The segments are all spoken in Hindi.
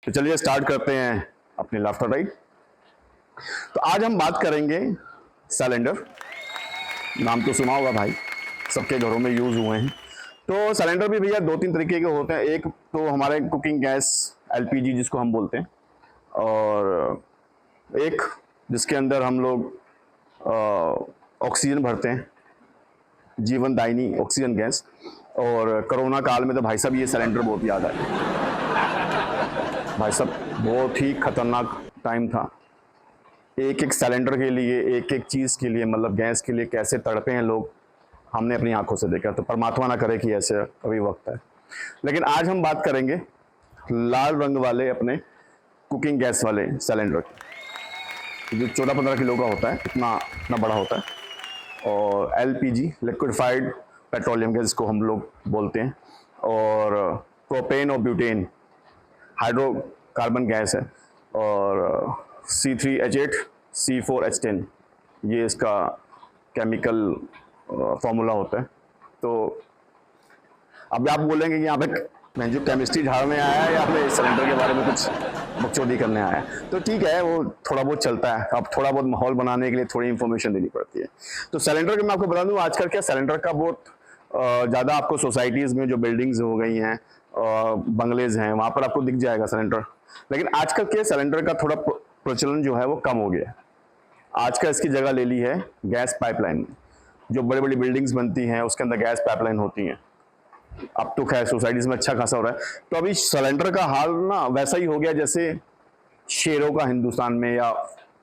तो चलिए स्टार्ट करते हैं अपनी लाफ्टर राइड। तो आज हम बात करेंगे सिलेंडर। नाम तो सुना होगा भाई, सबके घरों में यूज हुए हैं। तो सिलेंडर भी भैया दो तीन तरीके के होते हैं। एक तो हमारे कुकिंग गैस एलपीजी जिसको हम बोलते हैं, और एक जिसके अंदर हम लोग ऑक्सीजन भरते हैं, जीवन दायिनी ऑक्सीजन गैस। और कोरोना काल में तो भाई साहब ये सिलेंडर बहुत याद आया। भाई साहब बहुत ही खतरनाक टाइम था। एक एक सिलेंडर के लिए, एक एक चीज़ के लिए, मतलब गैस के लिए कैसे तड़पे हैं लोग, हमने अपनी आंखों से देखा। तो परमात्मा ना करे कि ऐसे कभी वक्त है। लेकिन आज हम बात करेंगे लाल रंग वाले अपने कुकिंग गैस वाले सिलेंडर, जो 14-15 किलो का होता है, इतना बड़ा होता है। और एलपीजी लिक्विफाइड पेट्रोलियम गैस जिसको हम लोग बोलते हैं, और प्रोपेन और ब्यूटेन हाइड्रोकार्बन गैस है, और C3H8 C4H10 ये इसका केमिकल फॉर्मूला होता है। तो अब आप बोलेंगे कि यहाँ पे मैं जो केमिस्ट्री झाड़ने आया है या फिर सिलेंडर के बारे में कुछ बकचोदी करने आया है, तो ठीक है, वो थोड़ा बहुत चलता है। अब थोड़ा बहुत माहौल बनाने के लिए थोड़ी इन्फॉर्मेशन देनी पड़ती है। तो सिलेंडर के मैं आपको बता दूं, आजकल क्या सिलेंडर का बहुत ज़्यादा आपको सोसाइटीज़ में जो बिल्डिंग्स हो गई हैं, बंगलेज हैं, वहाँ पर आपको दिख जाएगा सिलेंडर। लेकिन आजकल के सिलेंडर का थोड़ा प्रचलन जो है वो कम हो गया। आज का इसकी जगह ले ली है गैस पाइपलाइन। जो बड़ी बड़ी बिल्डिंग्स बनती हैं उसके अंदर गैस पाइपलाइन होती हैं। अब तो खैर सोसाइटीज में अच्छा खासा हो रहा है। तो अभी सिलेंडर का हाल ना वैसा ही हो गया जैसे शेरों का हिंदुस्तान में या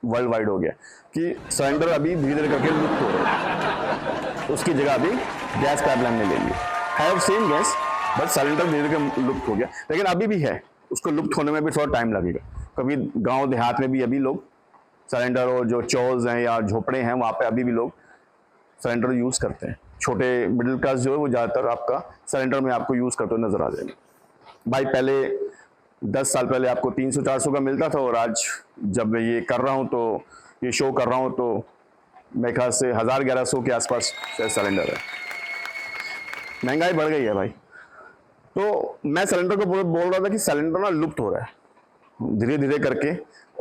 वर्ल्ड वाइड हो गया, कि सिलेंडर अभी धीरे धीरे करके लुप्त हो रहा है। उसकी जगह अभी गैस पाइपलाइन ने ले ली है। सेम गैस, बट सिलेंडर धीरे धीरे लुप्त हो गया। लेकिन अभी भी है, उसको लुप्त होने में भी थोड़ा टाइम लगेगा। कभी गांव देहात में भी अभी लोग सिलेंडर, और जो चौल्स हैं या झोपड़े हैं वहाँ पे अभी भी लोग सिलेंडर यूज़ करते हैं। छोटे मिडिल क्लास जो है वो ज़्यादातर आपका सिलेंडर में आपको यूज़ करते हुए नजर आ जाएंगे। भाई पहले 10 साल पहले आपको 300-400 का मिलता था, और आज जब ये कर रहा हूँ, तो ये शो कर रहा हूँ, तो मेरे ख्याल से 1000-1100 के आसपास सिलेंडर है। महंगाई बढ़ गई है भाई। तो मैं सिलेंडर को बोल रहा था कि सिलेंडर ना लुप्त हो रहा है धीरे धीरे करके,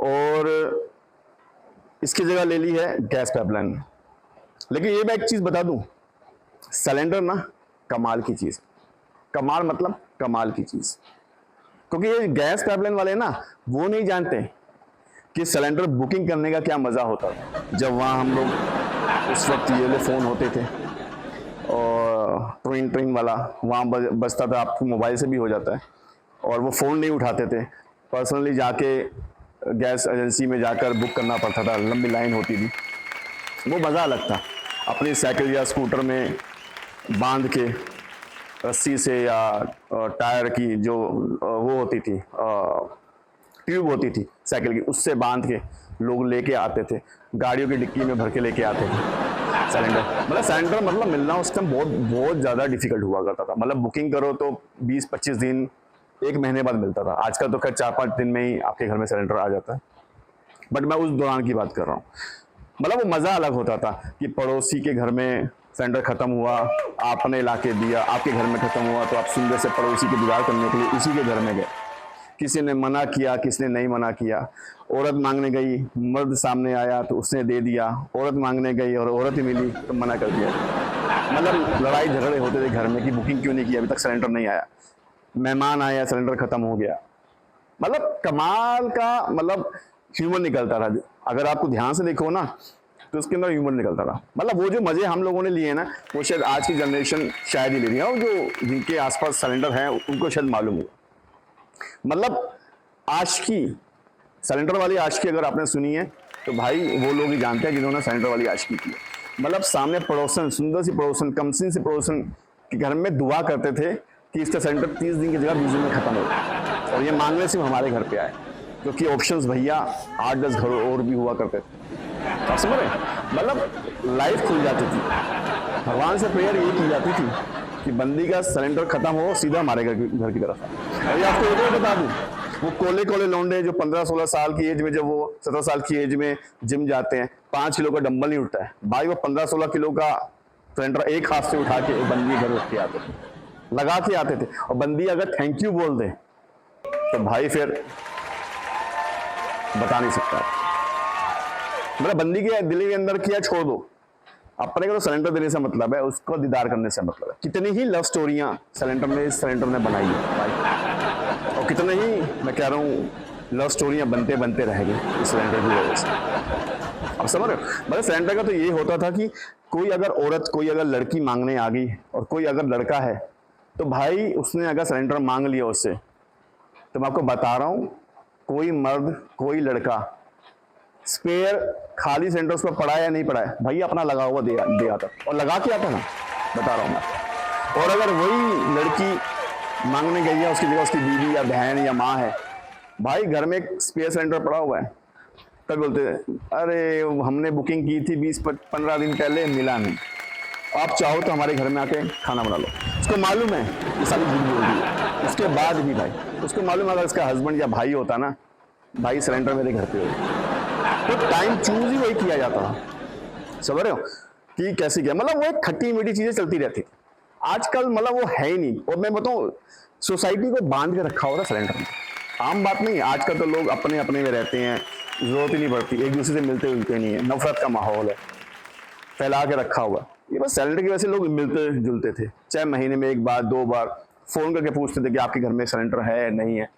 और इसकी जगह ले ली है गैस पाइपलाइन। लेकिन ये मैं एक चीज़ बता दूं, सिलेंडर ना कमाल की चीज़, कमाल मतलब कमाल की चीज़। क्योंकि ये गैस पाइपलाइन वाले ना वो नहीं जानते कि सिलेंडर बुकिंग करने का क्या मज़ा होता है। जब वहाँ हम लोग उस वक्त ये वाले फ़ोन होते थे, और ट्रिंग ट्रिंग वाला वहाँ बजता था, आपको मोबाइल से भी हो जाता है, और वो फ़ोन नहीं उठाते थे, पर्सनली जाके गैस एजेंसी में जाकर बुक करना पड़ता था, लंबी लाइन होती थी। वो मज़ा अलग था। अपनी साइकिल या स्कूटर में बांध के रस्सी से, या टायर की जो वो होती थी, ट्यूब होती थी साइकिल की, उससे बांध के लोग लेके आते थे, गाड़ियों की डिक्की में भर के लेके आते थे सिलेंडर। मतलब सिलेंडर मतलब मिलना उस टाइम बहुत बहुत ज़्यादा डिफिकल्ट हुआ करता था। मतलब बुकिंग करो तो 20-25 दिन, 1 महीने बाद मिलता था। आजकल तो खैर 4-5 दिन में ही आपके घर में सिलेंडर आ जाता है। बट मैं उस दौरान की बात कर रहा हूँ। मतलब वो मज़ा अलग होता था कि पड़ोसी के घर में सिलेंडर ख़त्म हुआ, आपने ला के दिया, आपके घर में ख़त्म हुआ, तो आप सुंदर से पड़ोसी की जुगाड़ करने के लिए उसी के घर में गए। किसी ने मना किया, किसी ने नहीं मना किया। औरत मांगने गई, मर्द सामने आया तो उसने दे दिया। औरत मांगने गई और औरत ही मिली तो मना कर दिया। मतलब लड़ाई झगड़े होते थे घर में कि बुकिंग क्यों नहीं किया, अभी तक सिलेंडर नहीं आया। मेहमान आया, सिलेंडर ख़त्म हो गया। मतलब कमाल का, मतलब ह्यूमर निकलता था। अगर आपको ध्यान से देखो ना, तो उसके अंदर ह्यूमर निकलता था। मतलब वो जो मज़े हम लोगों ने लिए ना, वो शायद आज की जनरेशन शायद ही ले रही है, और जो जिनके आसपास सिलेंडर हैं उनको शायद मालूम होगा। मतलब आशिकी, सिलेंडर वाली आशिकी अगर आपने सुनी है, तो भाई वो लोग ही जानते हैं जिन्होंने सिलेंडर वाली आशिकी की है। मतलब सामने पड़ोसन, सुंदर सी पड़ोसन, कमसिन से पड़ोसन के घर में दुआ करते थे कि इसका सिलेंडर 30 दिन की जगह 20 दिन में ख़त्म हो, और ये मांगने सिर्फ हमारे घर पे आए, क्योंकि ऑप्शंस भैया 8-10 घर और भी हुआ करते थे। आप समझ रहे? मतलब लाइफ खुल जाती थी। भगवान से प्रेयर ये की जाती थी कि बंदी का सिलेंडर खत्म हो, सीधा हमारे घर की तरफ। अभी आपको एक और बता दूं, वो कोले कोले लौंडे जो 15-16 साल की एज में, जब वो 17 साल की एज में जिम जाते हैं, 5 किलो का डंबल नहीं उठता है भाई, वो 15-16 किलो का सिलेंडर एक हाथ से उठा के बंदी घर उठ के आते थे, लगा के आते थे। और बंदी अगर थैंक यू बोल दे तो भाई फिर बता नहीं सकता, मतलब बंदी के दिल के अंदर किया छोड़ दो, अपने को तो सिलेंडर देने से मतलब है, उसको दीदार करने से मतलब है। कितनी ही लव स्टोरियां सिलेंडर ने बनाई है भाई, और कितने ही मैं कह रहा हूँ लव स्टोरियां बनते बनते रह गई इस सिलेंडर की वजह से। अब समझ रहे हो, मतलब सिलेंडर का तो ये होता था कि कोई अगर औरत, कोई अगर लड़की मांगने आ गई और कोई अगर लड़का है, तो भाई उसने अगर सिलेंडर मांग लिया उससे, तो मैं आपको बता रहा हूँ कोई मर्द, कोई लड़का स्पेयर खाली सिलेंडर उस पर पड़ा है या नहीं पड़ा है, भैया अपना लगा हुआ दे आता, और लगा के आता ना, बता रहा हूँ मैं। और अगर वही लड़की मांगने गई है, उसकी जगह उसकी बीवी या बहन या माँ है, भाई घर में एक स्पेयर सिलेंडर पड़ा हुआ है, तब बोलते हैं अरे हमने बुकिंग की थी 20-15 दिन पहले, मिला नहीं, आप चाहो तो हमारे घर में आके खाना बना लो। उसको मालूम है ये सारी झूठ बोल रही है, उसके बाद भी भाई उसको मालूम है अगर इसका हस्बैंड या भाई होता ना, भाई सिलेंडर मेरे घर पे हो, तो टाइम चूज ही वही किया जाता है। समझ रहे हो कि कैसे क्या, मतलब वो एक खट्टी मीठी चीजें चलती रहती थी। आजकल मतलब वो है ही नहीं, और मैं बताऊं सोसाइटी को बांध के रखा होता सिलेंडर में, आम बात नहीं है। आजकल तो लोग अपने अपने में रहते हैं, जरूरत ही नहीं पड़ती, एक दूसरे से मिलते जुलते नहीं है, नफरत का माहौल है फैला के रखा हुआ। ये बस सिलेंडर की वजह से लोग मिलते जुलते थे, चाहे महीने में 1 बार 2 बार फोन करके पूछते थे कि आपके घर में सिलेंडर है नहीं है,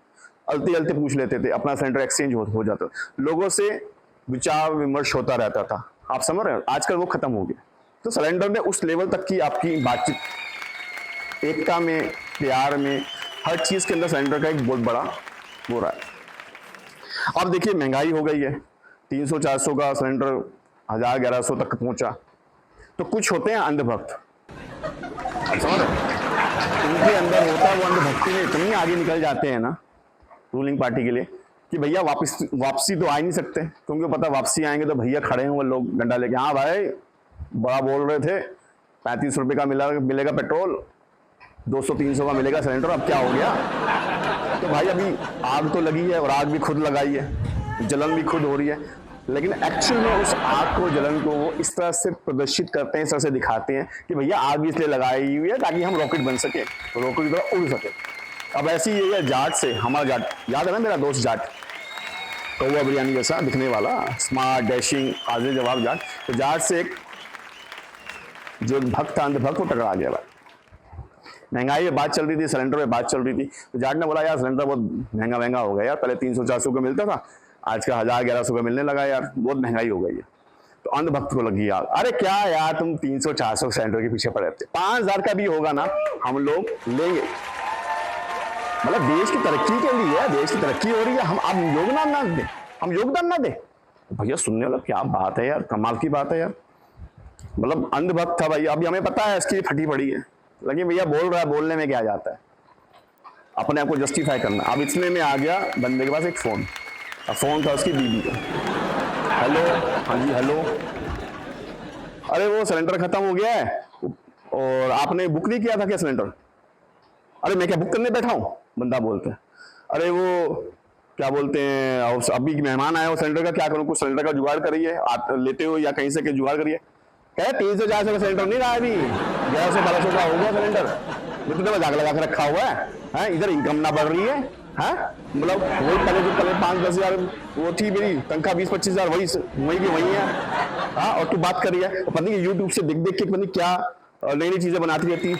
अलते अलते पूछ लेते थे, अपना सिलेंडर एक्सचेंज हो जाता, लोगों से विचार विमर्श होता रहता था। आप समझ रहे हो, आजकल वो खत्म हो गया। तो सिलेंडर ने उस लेवल तक की आपकी बातचीत, एकता में, प्यार में, हर चीज के अंदर सिलेंडर का एक बहुत बड़ा वो रहा है। अब देखिए महंगाई हो गई है, 300-400 का सिलेंडर 1000-1100 तक पहुंचा, तो कुछ होते हैं अंधभक्त, आप समझ रहे हो, उनके अंदर होता है वो अंधभक्ति में इतनी आगे निकल जाते हैं ना रूलिंग पार्टी के लिए कि भैया वापसी तो आ ही नहीं सकते, क्योंकि पता वापसी आएंगे तो भैया खड़े हैं वो लोग डंडा लेके, हाँ भाई बड़ा बोल रहे थे 35 रुपए का मिलेगा पेट्रोल, 200-300 का मिलेगा सिलेंडर, अब क्या हो गया। तो भाई अभी आग तो लगी है और आग भी खुद लगाई है, जलन भी खुद हो रही है, लेकिन एक्चुअल में उस आग को, जलन को वो इस तरह से प्रदर्शित करते हैं, इस तरह से दिखाते हैं कि भैया आग भी इसलिए लगाई हुई है ताकि हम रॉकेट बन सके, रॉकेट की तरह उड़ सके। अब ऐसी ये है जाट से, हमारा जाट याद है ना, मेरा दोस्त जाट, कौवा बिरयानी जैसा दिखने वाला, स्मार्ट, डैशिंग, हाजिर जवाब जाट, तो जाट से एक जो भक्त था, अंधभक्त, वो टकरा गया भाई। महंगाई में बात चल रही थी, सिलेंडर में बात चल रही थी, तो जाट ने बोला यार सिलेंडर बहुत महंगा हो गया यार, पहले 300-400 का मिलता था, आज का 1000-1100 का मिलने लगा यार, बहुत महंगाई हो गई है। तो अंधभक्त को लगी यार, अरे क्या यार तुम 300-400 सिलेंडर के पीछे पड़े रहते, 5000 का भी होगा ना हम लोग लेंगे, मतलब देश की तरक्की के लिए, देश की तरक्की हो रही है, हम योगदान ना दें, भैया सुनने वाला क्या बात है यार, कमाल की बात है यार। मतलब अंधभक्त था भाई, अभी हमें पता है इसकी फटी पड़ी है, लेकिन भैया बोल रहा है, बोलने में क्या जाता है, अपने आप को जस्टिफाई करना। अब इतने में आ गया बंदे के पास एक फोन था उसकी बीबी का, हेलो, हाँ जी हेलो, अरे वो सिलेंडर खत्म हो गया है और आपने बुक नहीं किया था क्या सिलेंडर, अरे मैं क्या बुक करने बैठा हूँ, बंदा बोलता है, अरे वो क्या बोलते हैं अभी मेहमान आया हो सिलेंडर का, क्या करूँ, कुछ सिलेंडर का जुगाड़ करिए, आप लेते हो या कहीं से के जुगाड़ करिए, कहे 300-400 का सिलेंडर नहीं रहा अभी, 1100-1200 का हो गया सिलेंडर, तो मजाक लगा के रखा हुआ है, इधर इनकम ना बढ़ रही है, मतलब वही पहले 5-10 हजार वो थी मेरी तनख्वाह, 20-25 हजार वही की वही है, हाँ, और तू बात कर रही है, पता नहीं यूट्यूब से देख के पता नहीं क्या नई नई चीजें बनाती रहती,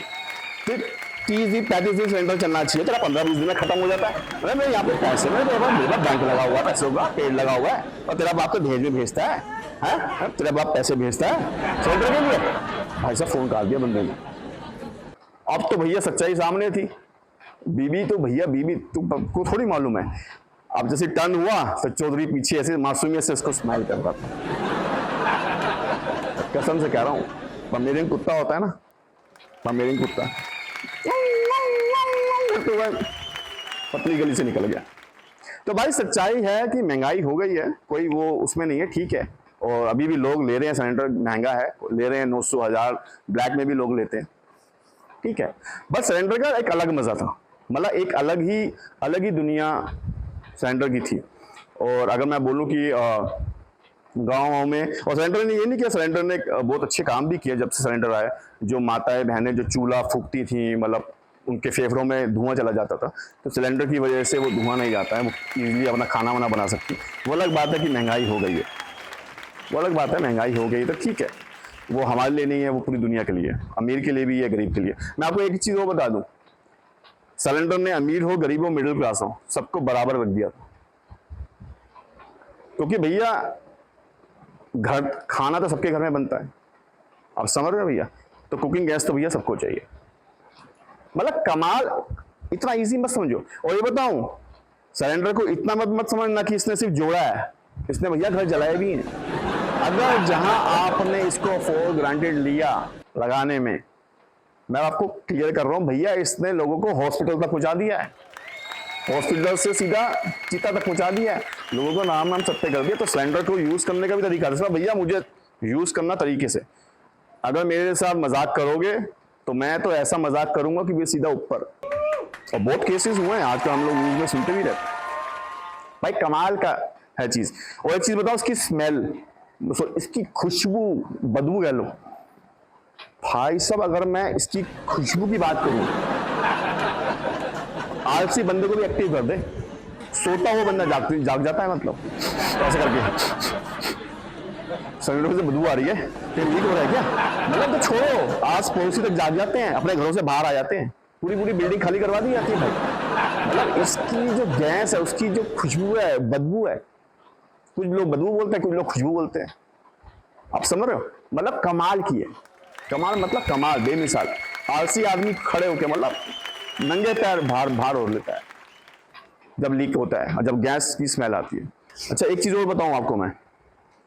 फिर 30-35 दिन सिलेंडर चलना चाहिए, तेरा 15-20 दिन में खत्म हो जाता है। अरे मैं यहाँ पे पैसे में मेरा बैंक लगा हुआ है, पैसों का पेड़ लगा हुआ है, और तेरा बाप तो भेज में भेजता है, तेरा बाप पैसे भेजता है सिलेंडर के लिए, भाई साहब फोन काट दिया बंदे ने। अब तो भैया सच्चाई सामने थी, बीबी तुमको थोड़ी मालूम है, अब जैसे टर्न हुआ तो चौधरी पीछे ऐसे मासूमियत से इसको स्माइल कर रहा था, कसम से कह रहा हूँ, पमेरियन कुत्ता होता है ना, पमेरियन कुत्ता पतली गली से निकल गया। तो भाई सच्चाई है कि महंगाई हो गई है, कोई वो उसमें नहीं है, ठीक है, और अभी भी लोग ले रहे हैं, सिलेंडर महंगा है, ले रहे हैं 900-1000, ब्लैक में भी लोग लेते हैं, ठीक है, बस सिलेंडर का एक अलग मजा था, मतलब एक अलग ही दुनिया सिलेंडर की थी। और अगर मैं बोलूं कि गाँव में, और सिलेंडर ने ये नहीं किया, सिलेंडर ने बहुत अच्छे काम भी किए जब से सिलेंडर आए, जो माताएं बहनें जो चूल्हा फूकती थी, मतलब उनके फेफड़ों में धुआं चला जाता था, तो सिलेंडर की वजह से वो धुआं नहीं जाता है, वो ईजिली अपना खाना वाना बना सकती। वो अलग बात है कि महंगाई हो गई है, वो अलग बात है, महंगाई हो गई तो ठीक है, वो हमारे लिए नहीं है, वो पूरी दुनिया के लिए, अमीर के लिए भी है, गरीब के लिए। मैं आपको एक चीज़ वो बता दूं, सिलेंडर ने अमीर हो, गरीब हो, मिडिल क्लास हो, सबको बराबर रख दिया था। क्योंकि भैया घर खाना तो सबके घर में बनता है, आप समझ रहे हो भैया, तो कुकिंग गैस तो भैया सबको चाहिए। मतलब कमाल, इतना इजी मत समझो। और ये बताऊं, सिलेंडर को इतना मत समझना कि इसने सिर्फ जोड़ा है, इसने भैया घर जलाए भी हैं। अगर जहां आपने इसको फॉर ग्रांटेड लिया लगाने में, मैं आपको क्लियर कर रहा हूं भैया, इसने लोगों को हॉस्पिटल तक पहुंचा दिया है, हॉस्पिटल से सीधा चिता तक पहुंचा दिया है, लोगों को नाम नाम सत्य कर दिया। तो सिलेंडर को यूज करने का भी तरीका है भैया, मुझे यूज करना तरीके से। अगर मेरे साथ मजाक करोगे तो मैं तो ऐसा मजाक करूंगा कि वे सीधा ऊपर। और बहुत केसेस हुए हैं आजकल, हम लोग न्यूज में सुनते भी रहते हैं। भाई कमाल का है चीज। और एक चीज बताओ, इसकी स्मेल, इसकी खुशबू, बदबू कह लो भाई साहब, अगर मैं इसकी खुशबू की बात करूं, आलसी बंदे को भी एक्टिव कर दे, सोता हुआ बंदा जाग जाता है, मतलब ऐसे करके सिलेंडर से बदबू आ रही है, लीक हो रहा है क्या, मतलब तो छोड़ो, आस पड़ोसी तक जाग जाते हैं, अपने घरों से बाहर आ जाते हैं, पूरी बिल्डिंग खाली करवा दी जाती है भाई। मतलब इसकी जो गैस है, उसकी जो खुशबू है, बदबू है, कुछ लोग बदबू बोलते हैं, कुछ लोग खुशबू बोलते हैं, आप समझ रहे हो। मतलब कमाल की है, कमाल मतलब कमाल, बेमिसाल। आलसी आदमी खड़े होकर मतलब नंगे पैर बाहर ओढ़ लेता है जब लीक होता है और जब गैस की स्मेल आती है। अच्छा एक चीज और बताऊं आपको मैं,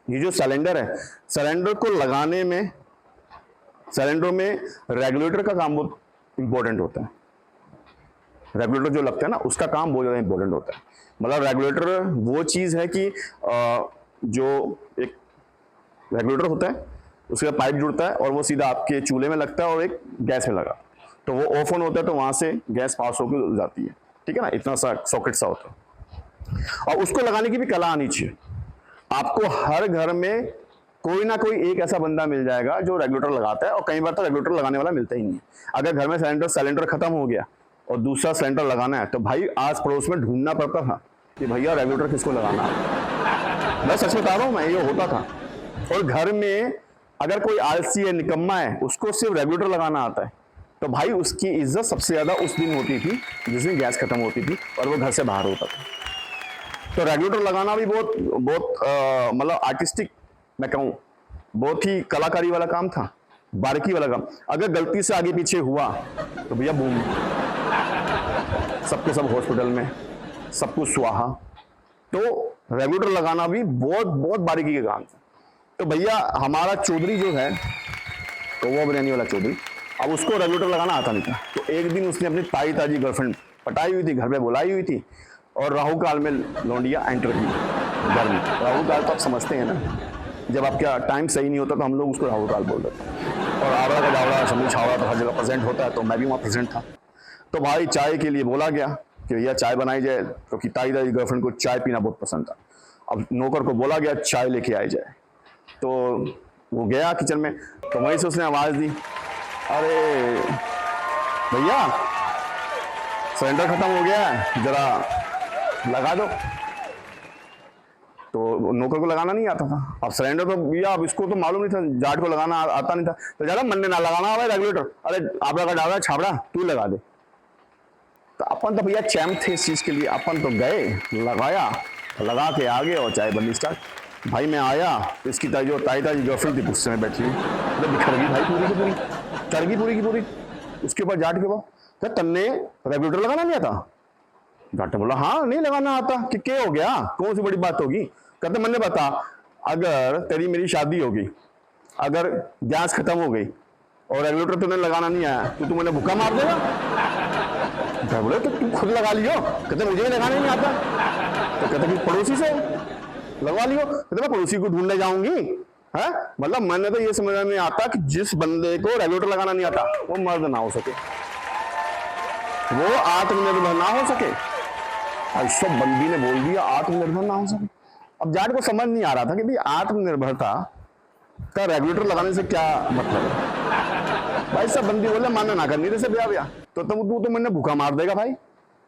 ये जो सिलेंडर है, सिलेंडर को लगाने में, सिलेंडर में रेगुलेटर का काम बहुत इंपॉर्टेंट होता है। रेगुलेटर जो लगता है ना, उसका काम बहुत ज्यादा इंपॉर्टेंट होता है। मतलब रेगुलेटर वो चीज है कि जो एक रेगुलेटर होता है, उसका पाइप जुड़ता है और वो सीधा आपके चूल्हे में लगता है और एक गैस में लगा, तो वो ऑफ ऑन होता है, तो वहां से गैस पास होकर जाती है, ठीक है ना, इतना सा सॉकेट सा होता है। और उसको लगाने की भी कला आनी चाहिए। आपको हर घर में कोई ना कोई एक ऐसा बंदा मिल जाएगा जो रेगुलेटर लगाता है, और कई बार तो रेगुलेटर लगाने वाला मिलता ही नहीं है। अगर घर में सिलेंडर खत्म हो गया और दूसरा सिलेंडर लगाना है, तो भाई आस पड़ोस में ढूंढना पड़ता था कि भैया रेगुलेटर किसको लगाना है। मैं सच बता रहा हूं, मैं ये होता था। और घर में अगर कोई आलसी है, निकम्मा है, उसको सिर्फ रेगुलेटर लगाना आता है, तो भाई उसकी इज्जत सबसे ज्यादा उस दिन होती थी जिस दिन गैस खत्म होती थी और वो घर से बाहर होता था। तो रेगुलेटर लगाना भी बहुत मतलब आर्टिस्टिक, मैं कहूँ बहुत ही कलाकारी वाला काम था, बारीकी वाला काम। अगर गलती से आगे पीछे हुआ तो भैया बूम, सबके सब हॉस्पिटल में, सब कुछ सुहा। तो रेगुलेटर लगाना भी बहुत बारीकी का काम था। तो भैया हमारा चौधरी जो है, तो वो बिरयानी वाला चौधरी, अब उसको रेगुलेटर लगाना आता नहीं था। तो एक दिन उसने अपनी ताजी गर्लफ्रेंड पटाई हुई थी, घर पे बुलाई हुई थी, और राहु काल में लौंडिया एंटर की घर में। राहु काल तो आप समझते हैं ना, जब आपका टाइम सही नहीं होता तो हम लोग उसको राहु काल बोल देते हैं। और आवड़ा का जावड़ा, समझ छावड़ा तो हर जगह प्रेजेंट होता है, तो मैं भी वहाँ प्रेजेंट था। तो भाई चाय के लिए बोला गया कि भैया चाय बनाई जाए, क्योंकि ताजी गर्लफ्रेंड को चाय पीना बहुत पसंद था। अब नौकर को बोला गया चाय लेके आई जाए, तो वो गया किचन में, तो वहीं से उसने आवाज़ दी, अरे भैया सिलेंडर खत्म हो गया है, जरा लगा दो। तो नौकर को लगाना नहीं आता था। अब सिलेंडर तो भैया, अब इसको तो मालूम नहीं था, जाट को लगाना आता नहीं था, तो ज़्यादा मन ने ना लगाना हुआ रेगुलेटर, अरे आप लगा डाला छाबड़ा, तू लगा दे। तो अपन तो भैया चैम्प थे इस चीज़ के लिए, अपन तो गए, लगाया, लगा के आ गए और चाय बननी स्टार्ट। भाई मैं आया तो इसकी जो ताजी गर्लफ्रेंड थी गुस्से में बैठी हुई, मतलब बिखर गई भाई, पूरी की पूरी चढ़ गई, पूरी की पूरी उसके ऊपर। जाट के ऊपर, क्या तन्ने रेगुलेटर लगाना नहीं आता? जाट ने बोला हाँ नहीं लगाना आता। कि क्या हो गया, कौन सी बड़ी बात होगी? कहते मैंने बता, अगर तेरी मेरी शादी होगी, अगर गैस खत्म हो गई और रेगुलेटर तूने लगाना नहीं आया, तो तू मैंने भूखा मार देगा? बोले तो तू खुद लगा लियो। कहते मुझे भी लगाना नहीं आता। तो कहते कि पड़ोसी से लगवा लियो। कहते मैं पड़ोसी को ढूंढने जाऊंगी है? मतलब मैंने तो ये समझ में आता कि जिस बंदे को रेगुलेटर लगाना नहीं आता वो मर्द ना हो सके, वो आत्मनिर्भर ना हो सके। ऐसा बंदी ने बोल दिया आत्मनिर्भर ना हो सके। अब जाट को समझ नहीं आ रहा था कि भाई आत्मनिर्भरता का रेगुलेटर लगाने से क्या मतलब है। भाई सब बंदी बोले मानना ना करनी जैसे ब्याह तो तू तो मैंने भूखा मार देगा भाई,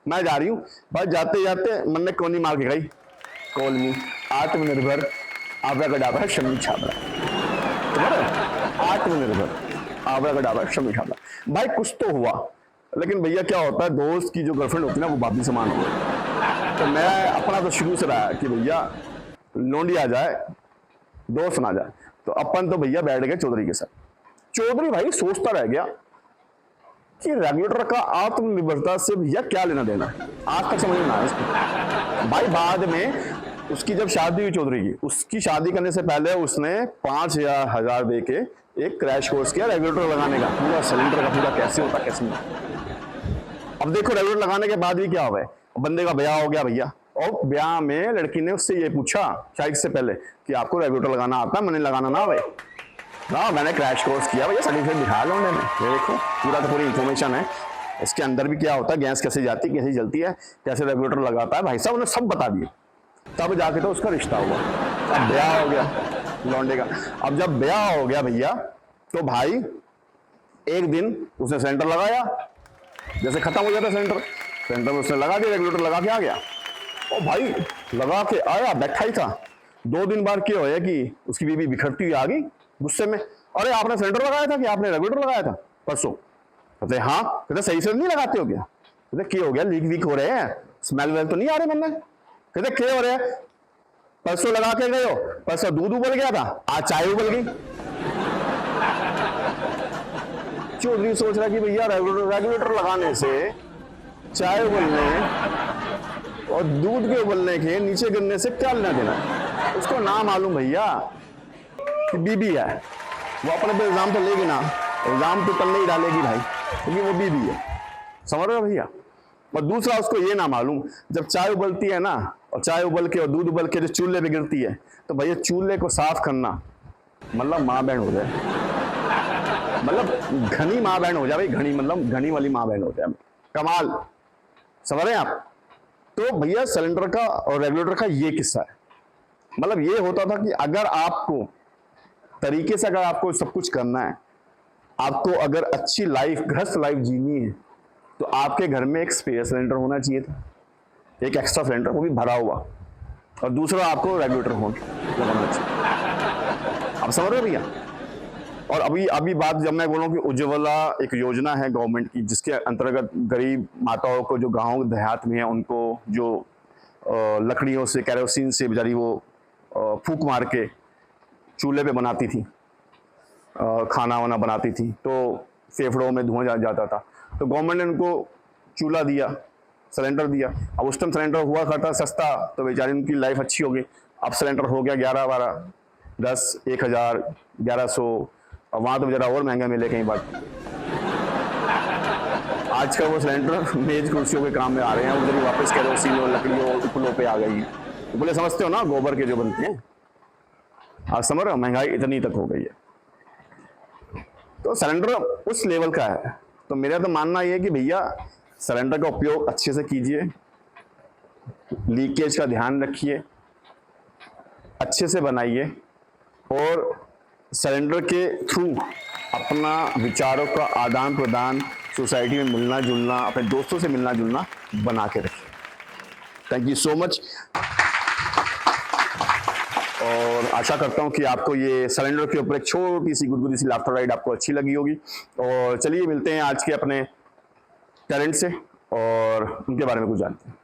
मैं जा रही हूँ भाई। जाते जाते मन ने कोनी मार के गई, कॉल मी आत्मनिर्भर आबरा का डाबरा शमी छाबरा, आत्मनिर्भर आबरा का डाबरा शमी छाबरा। भाई कुछ तो हुआ, लेकिन भैया क्या होता है, दोस्त की जो गर्लफ्रेंड होती है ना वो भाभी समान हो गई। तो मैं अपना तो शुरू से रहा कि भैया लोंडी आ जाए दोस्त ना जाए, तो अपन तो भैया बैठ गए चौधरी के साथ। चौधरी भाई सोचता रह गया कि रेगुलेटर का आत्मनिर्भरता से भैया क्या लेना देना, आज तक समझ में ना आया इसको। भाई बाद में उसकी जब शादी हुई चौधरी की, उसकी शादी करने से पहले उसने 5,000 दे के एक क्रैश कोर्स किया रेगुलेटर लगाने का, पूरा सिलेंडर का पूरा कैसे होता कैसे नहीं। अब देखो रेगुलेटर लगाने के बाद भी क्या हुआ है, बंदे का ब्याह हो गया भैया, और ब्याह में लड़की ने उससे ये पूछा शादी से पहले कि आपको रेगुलेटर लगाना आता है? मैंने लगाना ना भाई, हाँ मैंने क्रैश कोर्स किया भैया, सर्टिफिकेट दिखा लो उन्होंने, ये देखो पूरा तो पूरी इन्फॉर्मेशन है, इसके अंदर भी क्या होता है, गैस कैसे जाती है, कैसे जलती है, कैसे रेगुलेटर लगाता है, भाई साहब उन्होंने सब बता दिए। तब जाके तो उसका रिश्ता हुआ, अब ब्याह हो गया लौंडे का। अब जब ब्याह हो गया भैया, तो भाई एक दिन उसने सिलेंडर लगाया, जैसे खत्म हो जाता सिलेंडर में उसने लगा दिया, रेगुलेटर लगा के आ गया। और भाई लगा के आया, बैठा ही था। 2 दिन बाद क्या होया कि उसकी बीवी बिखरती हुई आ गई गुस्से में, अरे आपने सिलेंडर लगाया था कि आपने रेगुलेटर लगाया था परसों? कहते हाँ। कहते सही से नहीं लगाते हो क्या? कहते क्या हो गया, लीक वीक हो रहे हैं, स्मेल वेल तो नहीं आ रहे मन में? कहते क्या हो रहे हैं, परसों लगा के गए हो, परसों दूध उबल गया था, आज चाय उबल गई। चौधरी सोच रहा कि भैया रेगुलेटर लगाने से चाय उबलने और दूध के उबलने के नीचे गिरने से क्या लेना देना है। उसको ना मालूम भैया कि बीबी है, वो अपने पे इल्जाम तो लेगी ना, इल्जाम तो तल्ले ही डालेगी भाई, क्योंकि वो बीबी है, समझ रहे हो भैया। और दूसरा उसको ये ना मालूम, जब चाय उबलती है ना, और चाय उबल के और दूध उबल के जो चूल्हे पे गिरती है, तो भैया चूल्हे को साफ करना मतलब माँ बहन हो जाए, मतलब घनी माँ बहन हो जाए भाई, घनी मतलब घनी वाली माँ बहन हो जाए, कमाल। समझ रहे हैं आप? तो भैया सिलेंडर का और रेगुलेटर का ये किस्सा है। मतलब ये होता था कि अगर आपको तरीके से, अगर आपको सब कुछ करना है, आपको अगर अच्छी लाइफ, गृहस्थ लाइफ जीनी है, तो आपके घर में एक स्पेयर सिलेंडर होना चाहिए था, एक एक्स्ट्रा सिलेंडर, वो भी भरा हुआ, और दूसरा आपको रेगुलेटर होना चाहिए। आप समझ रहे हो भैया? और अभी बात जब मैं बोलूँ कि उज्ज्वला एक योजना है गवर्नमेंट की, जिसके अंतर्गत गरीब माताओं को जो गाँव देहात में है, उनको जो लकड़ियों से, कैरोसिन से बेचारी वो फूंक मार के चूल्हे पे बनाती थी, खाना वाना बनाती थी, तो फेफड़ों में धुआं जाता था, तो गवर्नमेंट ने उनको चूल्हा दिया, सिलेंडर दिया। अब उस टाइम सिलेंडर हुआ करता सस्ता, तो बेचारी उनकी लाइफ अच्छी हो गई। अब सिलेंडर हो गया 11-12, 10, 1000, 1100, और वहाँ तो बेचारा और महंगा मिले कहीं बात। आजकल वो सिलेंडर मेज कुर्सियों के काम में आ रहे हैं, उधर ही वापस केरोसिन और लकड़ियों उपलों पे आ गई। तो बोले समझते हो ना, गोबर के जो बनते हैं, आप समझ रहे हो, महंगाई इतनी तक हो गई है। तो सिलेंडर उस लेवल का है। तो मेरा तो मानना ये है कि भैया सिलेंडर का उपयोग अच्छे से कीजिए, लीकेज का ध्यान रखिए, अच्छे से बनाइए, और सिलेंडर के थ्रू अपना विचारों का आदान प्रदान, सोसाइटी में मिलना जुलना, अपने दोस्तों से मिलना जुलना बना के रखिए। Thank you so much. और आशा करता हूं कि आपको ये सिलेंडर के ऊपर एक छोटी सी गुदगुदी सी लाफ्टर राइड आपको अच्छी लगी होगी। और चलिए मिलते हैं आज के अपने टैलेंट से और उनके बारे में कुछ जानते हैं।